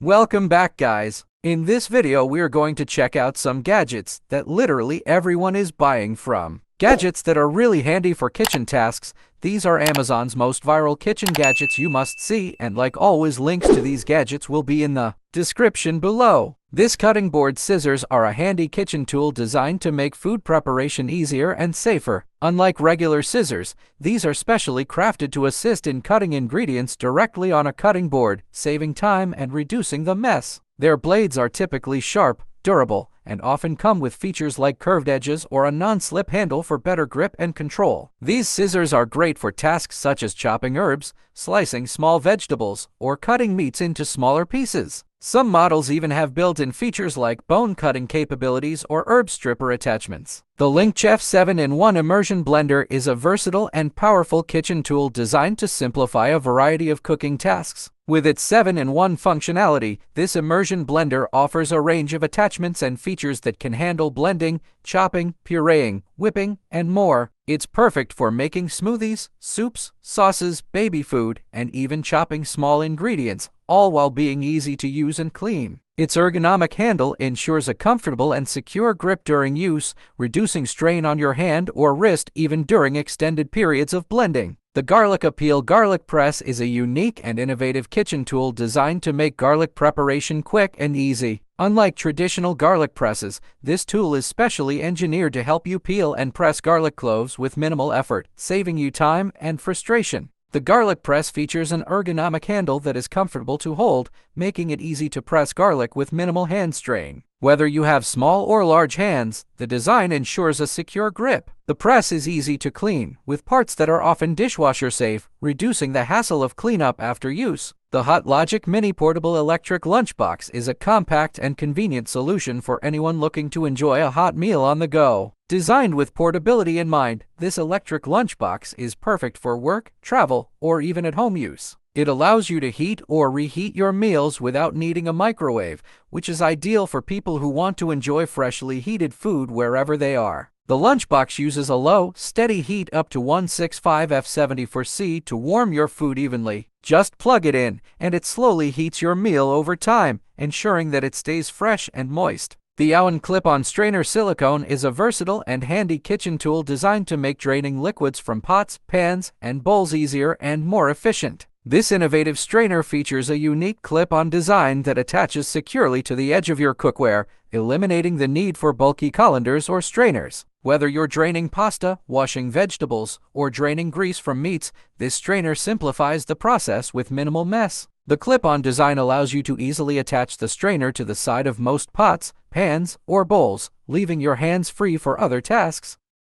Welcome back, guys. In this video, we are going to check out some gadgets that literally everyone is buying from. Gadgets that are really handy for kitchen tasks. These are Amazon's most viral kitchen gadgets you must see, and like always, links to these gadgets will be in the description below. This cutting board scissors are a handy kitchen tool designed to make food preparation easier and safer. Unlike regular scissors, these are specially crafted to assist in cutting ingredients directly on a cutting board, saving time and reducing the mess. Their blades are typically sharp, durable, and often come with features like curved edges or a non-slip handle for better grip and control. These scissors are great for tasks such as chopping herbs, slicing small vegetables, or cutting meats into smaller pieces. Some models even have built-in features like bone cutting capabilities or herb stripper attachments. The LINKChef 7-in-1 Immersion Blender is a versatile and powerful kitchen tool designed to simplify a variety of cooking tasks. With its 7-in-1 functionality, this immersion blender offers a range of attachments and features that can handle blending, chopping, pureeing, whipping, and more. It's perfect for making smoothies, soups, sauces, baby food, and even chopping small ingredients, all while being easy to use and clean. Its ergonomic handle ensures a comfortable and secure grip during use, reducing strain on your hand or wrist even during extended periods of blending. The Garlic Appeal Garlic Press is a unique and innovative kitchen tool designed to make garlic preparation quick and easy. Unlike traditional garlic presses, this tool is specially engineered to help you peel and press garlic cloves with minimal effort, saving you time and frustration. The garlic press features an ergonomic handle that is comfortable to hold, making it easy to press garlic with minimal hand strain. Whether you have small or large hands, the design ensures a secure grip. The press is easy to clean, with parts that are often dishwasher safe, reducing the hassle of cleanup after use. The HOTLOGIC Mini Portable Electric Lunchbox is a compact and convenient solution for anyone looking to enjoy a hot meal on the go. Designed with portability in mind, this electric lunchbox is perfect for work, travel, or even at-home use. It allows you to heat or reheat your meals without needing a microwave, which is ideal for people who want to enjoy freshly heated food wherever they are. The lunchbox uses a low, steady heat up to 165 F74C to warm your food evenly. Just plug it in, and it slowly heats your meal over time, ensuring that it stays fresh and moist. The AUOON clip-on strainer silicone is a versatile and handy kitchen tool designed to make draining liquids from pots, pans, and bowls easier and more efficient. This innovative strainer features a unique clip-on design that attaches securely to the edge of your cookware, eliminating the need for bulky colanders or strainers. Whether you're draining pasta, washing vegetables, or draining grease from meats, this strainer simplifies the process with minimal mess. The clip-on design allows you to easily attach the strainer to the side of most pots, pans, or bowls, leaving your hands free for other tasks.